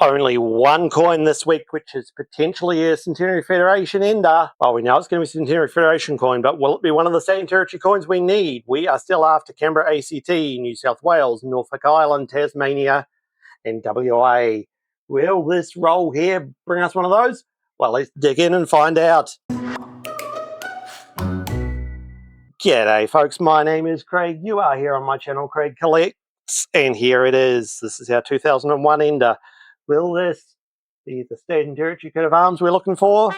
Only one coin this week, which is potentially a Centenary Federation ender. Well, we know it's going to be a Centenary Federation coin, but will it be one of the State Territory coins we need? We are still after Canberra ACT, New South Wales, Norfolk Island, Tasmania, and WA. Will this roll here bring us one of those? Well, let's dig in and find out. G'day, folks. My name is Craig. You are here on my channel, Craig Collects, and here it is. This is our 2001 ender. Will this be the State and Territory coat of arms we're looking for?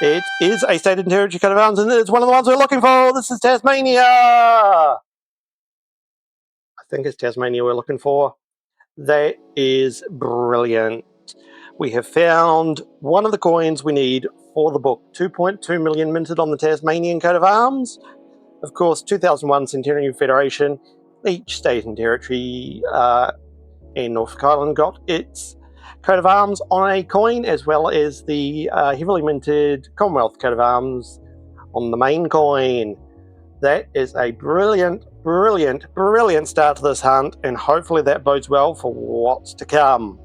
It is a State and Territory coat of arms, and it's one of the ones we're looking for. This is Tasmania. I think it's Tasmania we're looking for. That is brilliant. We have found one of the coins we need for the book. 2.2 million minted on the Tasmanian coat of arms. Of course, 2001 Centenary Federation. Each state and territory and Norfolk Island got its coat of arms on a coin, as well as the heavily minted Commonwealth coat of arms on the main coin. That is a brilliant start to this hunt, and hopefully that bodes well for what's to come.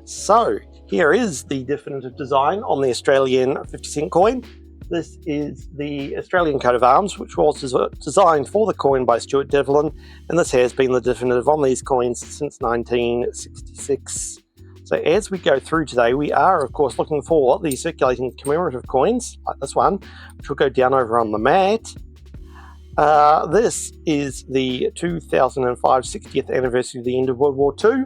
So here is the definitive design on the Australian 50-cent coin. This is the Australian coat of arms, which was designed for the coin by Stuart Devlin, and this has been the definitive on these coins since 1966. So as we go through today, we are, of course, looking for the circulating commemorative coins, like this one, which will go down over on the mat. This is the 2005 60th anniversary of the end of World War II.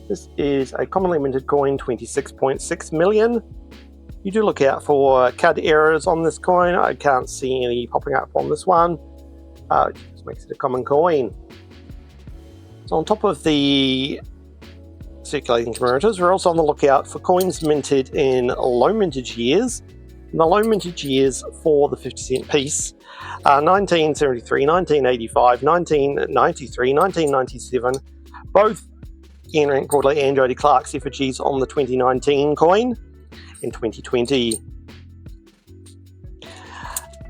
This is a commonly minted coin, 26.6 million. You do look out for card errors on this coin. I can't see any popping up on this one. It just makes it a common coin. So on top of the circulating commemoratives, we're also on the lookout for coins minted in low mintage years. And the low mintage years for the 50-cent piece are 1973, 1985, 1993, 1997, both Ian Rank Broadley and Jody Clark's effigies on the 2019 coin. In 2020.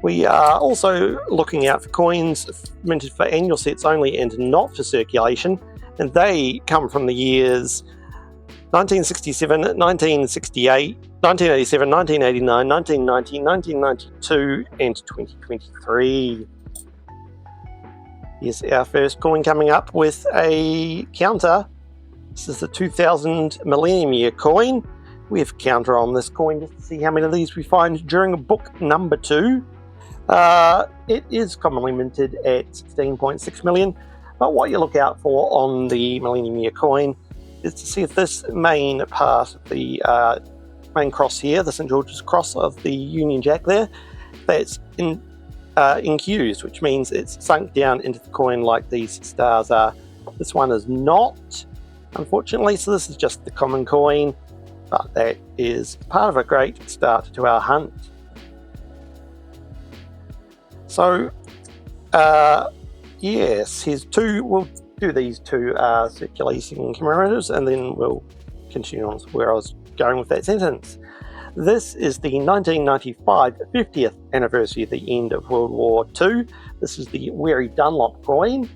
We are also looking out for coins minted for annual sets only and not for circulation, and they come from the years 1967, 1968, 1987, 1989, 1990, 1992, and 2023. Here's our first coin coming up with a counter. This is the 2000 Millennium Year coin. We have a counter on this coin just to see how many of these we find during book number 2. It is commonly minted at 16.6 million, but what you look out for on the Millennium Year coin is to see if this main part of the main cross here, the St. George's cross of the Union Jack there, that's incused, which means it's sunk down into the coin like these stars are. This one is not, unfortunately, so this is just the common coin. But that is part of a great start to our hunt. So, yes, here's two. We'll do these two circulating commemoratives, and then we'll continue on where I was going with that sentence. This is the 1995 50th anniversary of the end of World War II. This is the Wary Dunlop coin.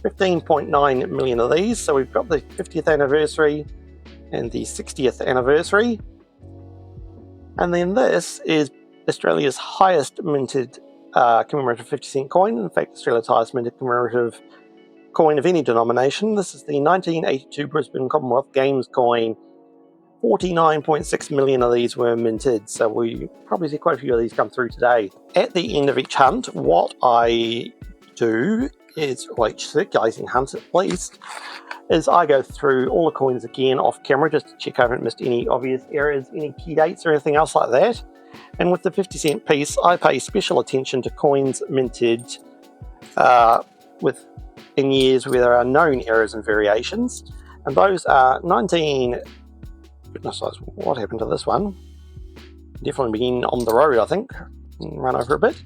15.9 million of these. So we've got the 50th anniversary and the 60th anniversary. And then this is Australia's highest minted commemorative 50-cent coin. In fact, Australia's highest minted commemorative coin of any denomination. This is the 1982 Brisbane Commonwealth Games coin. 49.6 million of these were minted, so we probably see quite a few of these come through today. At the end of each hunt, what I do is, well, each circulating hunt at least, is I go through all the coins again off camera just to check I haven't missed any obvious errors, any key dates or anything else like that. And with the 50-cent piece, I pay special attention to coins minted in years where there are known errors and variations. And those are goodness, what happened to this one? Definitely been on the road, I think. Run over a bit.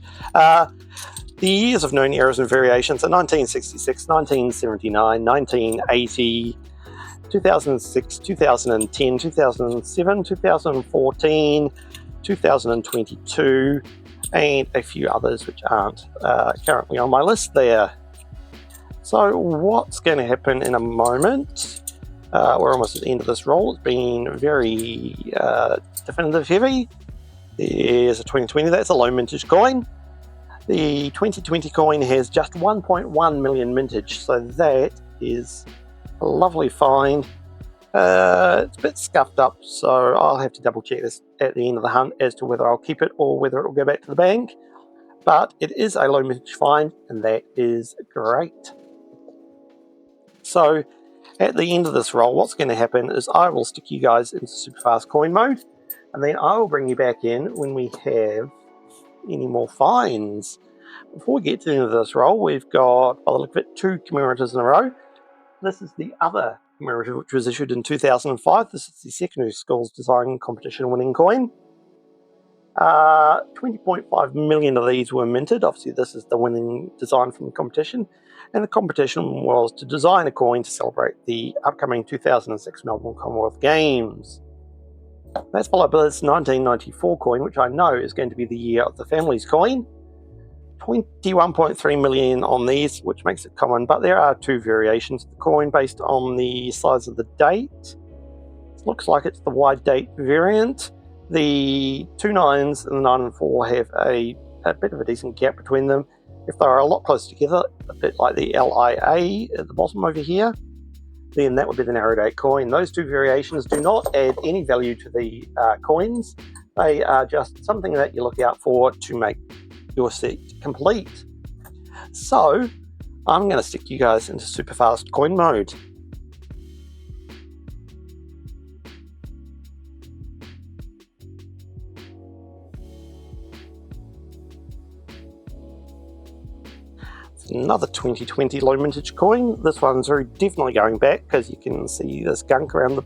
The years of known errors and variations are 1966, 1979, 1980, 2006, 2010, 2007, 2014, 2022, and a few others which aren't currently on my list there. So what's going to happen in a moment? We're almost at the end of this roll. It's been very definitive heavy. There's a 2020, that's a low mintage coin. The 2020 coin has just 1.1 million mintage, so that is a lovely find. It's a bit scuffed up, so I'll have to double check this at the end of the hunt as to whether I'll keep it or whether it will go back to the bank. But it is a low mintage find, and that is great. So at the end of this roll, what's going to happen is I will stick you guys into super fast coin mode, and then I will bring you back in when we have any more finds. Before we get to the end of this roll, we've got, by the look of it, 2 commemoratives in a row. This is the other commemorative, which was issued in 2005. This is the secondary schools design competition winning coin. 20.5 million of these were minted. Obviously, this is the winning design from the competition. And the competition was to design a coin to celebrate the upcoming 2006 Melbourne Commonwealth Games. That's followed by this 1994 coin, which I know is going to be the year of the family's coin. 21.3 million on these, which makes it common, but there are 2 variations of the coin based on the size of the date. It looks like it's the wide date variant. The 2 9s and the 9 and 4 have a bit of a decent gap between them. If they are a lot closer together, a bit like the LIA at the bottom over here, then that would be the narrow date coin. Those 2 variations do not add any value to the coins. They are just something that you look out for to make your set complete. So I'm going to stick you guys into super fast coin mode. Another 2020 low mintage coin. This one's very definitely going back because you can see this gunk around the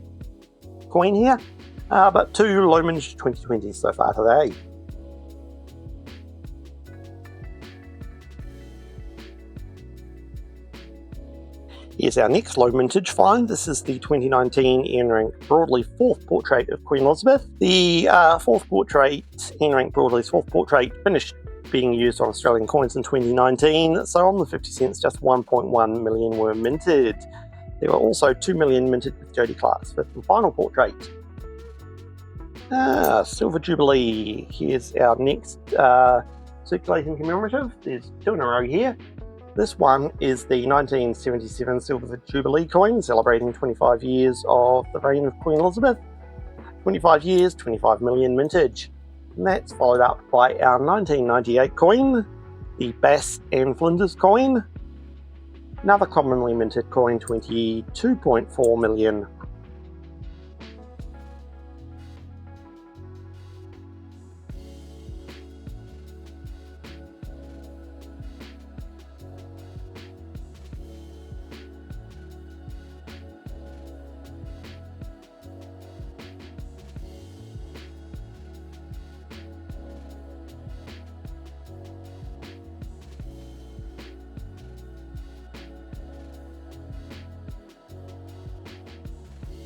coin here. But 2 low mintage 2020s so far today. Here's our next low mintage find. This is the 2019 Ian Rank Broadley 4th portrait of Queen Elizabeth. The 4th portrait, Ian Rank Broadley's 4th portrait, finished being used on Australian coins in 2019, so on the 50 cents, just 1.1 million were minted. There were also 2 million minted with Jodie Clark's 5th and final portrait. Silver Jubilee. Here's our next circulating commemorative. There's 2 in a row here. This one is the 1977 Silver Jubilee coin, celebrating 25 years of the reign of Queen Elizabeth. 25 years, 25 million mintage. And that's followed up by our 1998 coin, the Bass and Flinders coin. Another commonly minted coin, 22.4 million.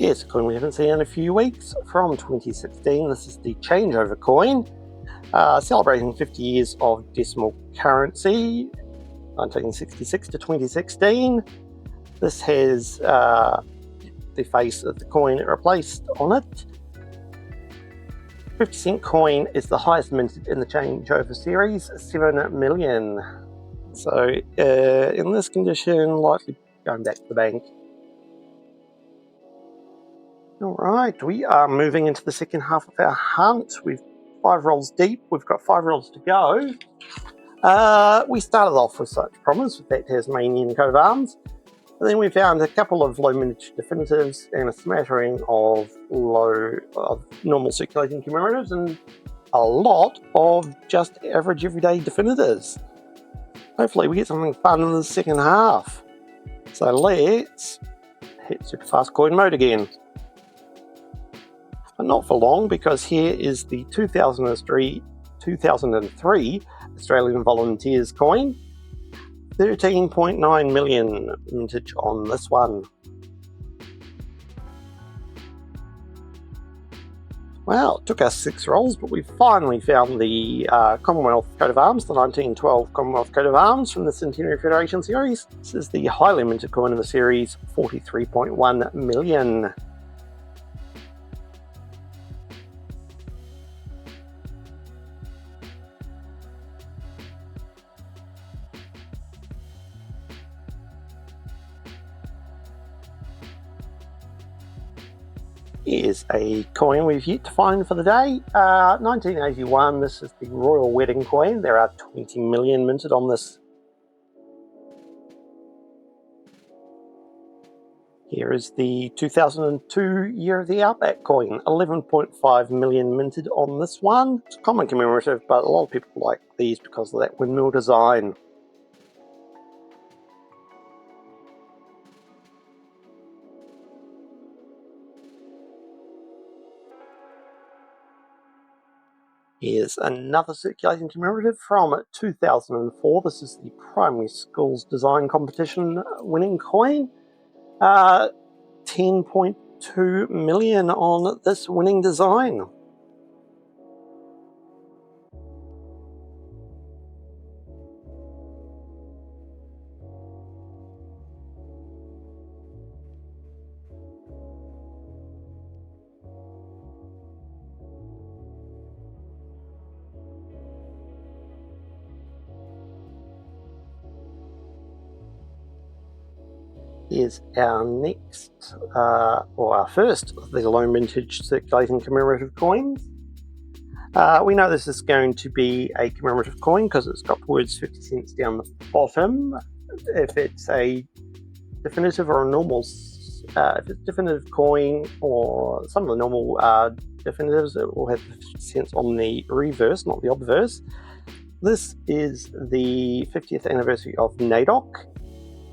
Yes, a coin we haven't seen in a few weeks from 2016. This is the changeover coin, celebrating 50 years of decimal currency, 1966 to 2016. This has the face of the coin replaced on it. 50 cent coin is the highest minted in the changeover series, 7 million. So in this condition, likely going back to the bank. Alright, we are moving into the second half of our hunt. We've 5 rolls deep, we've got 5 rolls to go. We started off with such promise with that Tasmanian coat of arms, and then we found a couple of low mintage definitives and a smattering of normal circulating commemoratives and a lot of just average everyday definitives. Hopefully we get something fun in the second half. So let's hit super fast coin mode again. But not for long, because here is the 2003 Australian Volunteers coin. 13.9 million mintage on this one. Well, it took us 6 rolls, but we finally found the Commonwealth coat of arms, the 1912 Commonwealth coat of arms from the Centenary Federation series. This is the highly minted coin in the series, 43.1 million. Here's a coin we've yet to find for the day. 1981, this is the Royal Wedding coin. There are 20 million minted on this. Here is the 2002 Year of the Outback coin, 11.5 million minted on this one. It's a common commemorative, but a lot of people like these because of that windmill design. Here's another circulating commemorative from 2004. This is the primary schools design competition winning coin. 10.2 million on this winning design. Here's our next, or our first of the low mintage circulating commemorative coins. We know this is going to be a commemorative coin because it's got the words 50 cents down the bottom. If it's a definitive or a normal, if it's definitive coin or some of the normal definitives, it will have 50 cents on the reverse, not the obverse. This is the 50th anniversary of NAIDOC.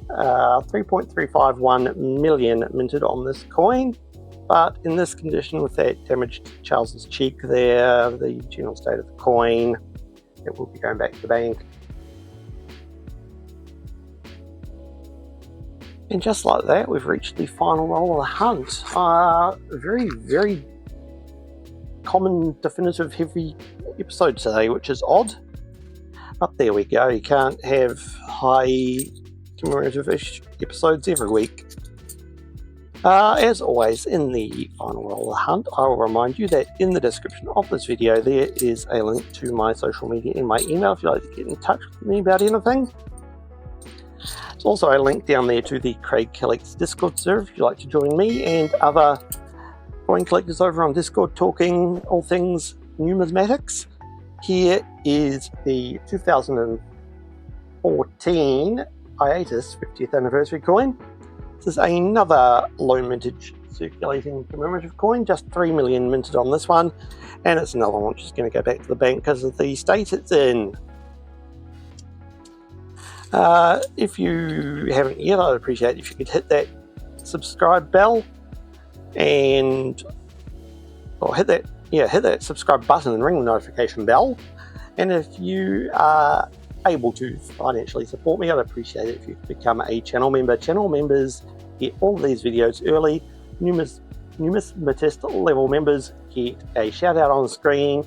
3.351 million minted on this coin, but in this condition with that damaged Charles's cheek there, the general state of the coin, it will be going back to the bank. And just like that, we've reached the final roll of the hunt. Very, very common, definitive, heavy episode today, which is odd. But there we go, you can't have high commemorative episodes every week. As always, in the final roll of the hunt, I will remind you that in the description of this video there is a link to my social media and my email if you'd like to get in touch with me about anything. There's also a link down there to the Craig Collects Discord server if you'd like to join me and other coin collectors over on Discord talking all things numismatics. Here is the 2014 Hiatus 50th anniversary coin. This is another low mintage circulating commemorative coin, just 3 million minted on this one, and it's another one which is going to go back to the bank because of the state it's in. If you haven't yet, I'd appreciate if you could hit that subscribe bell and hit that subscribe button and ring the notification bell. And if you are able to financially support me, I'd appreciate it if you could become a channel member. Channel members get all of these videos early. Numismatist level members get a shout out on screen,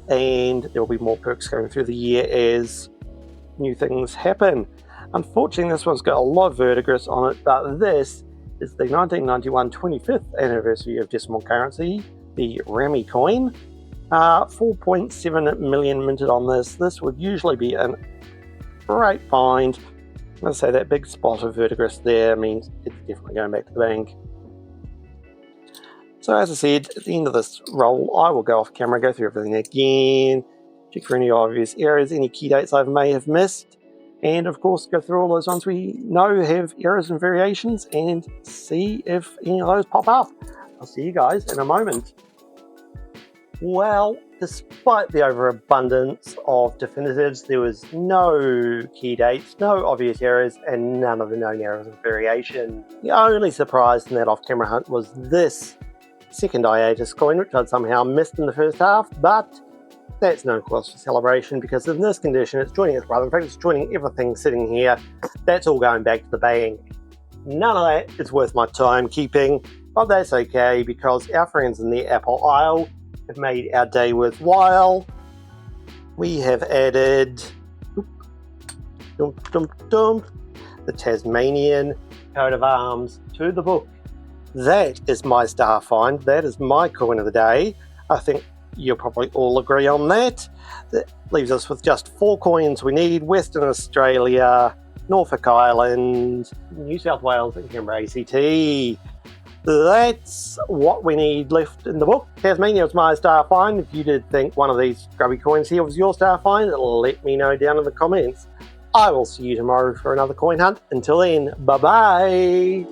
and there will be more perks going through the year as new things happen. Unfortunately, this one's got a lot of verdigris on it, but this is the 1991 25th anniversary of decimal currency, the Rami coin. 4.7 million minted on this. This would usually be a great find. Let's say that big spot of verdigris there means it's definitely going back to the bank. So as I said, at the end of this roll, I will go off camera, go through everything again, check for any obvious errors, any key dates I may have missed, and of course go through all those ones we know have errors and variations and see if any of those pop up. I'll see you guys in a moment. Well, despite the overabundance of definitives, there was no key dates, no obvious errors, and none of the known errors of variation. The only surprise in that off-camera hunt was this second hiatus coin, which I'd somehow missed in the first half, but that's no cause for celebration because in this condition it's joining its brother. In fact, it's joining everything sitting here. That's all going back to the bank. None of that is worth my time keeping, but that's okay because our friends in the Apple aisle have made our day worthwhile. We have added the Tasmanian coat of arms to the book. That is my star find. That is my coin of the day. I think you'll probably all agree on that. That leaves us with just 4 coins we need: Western Australia, Norfolk Island, New South Wales, and Canberra ACT. That's what we need left in the book. Tasmania was my star find. If you did think one of these grubby coins here was your star find, let me know down in the comments. I will see you tomorrow for another coin hunt. Until then, bye-bye.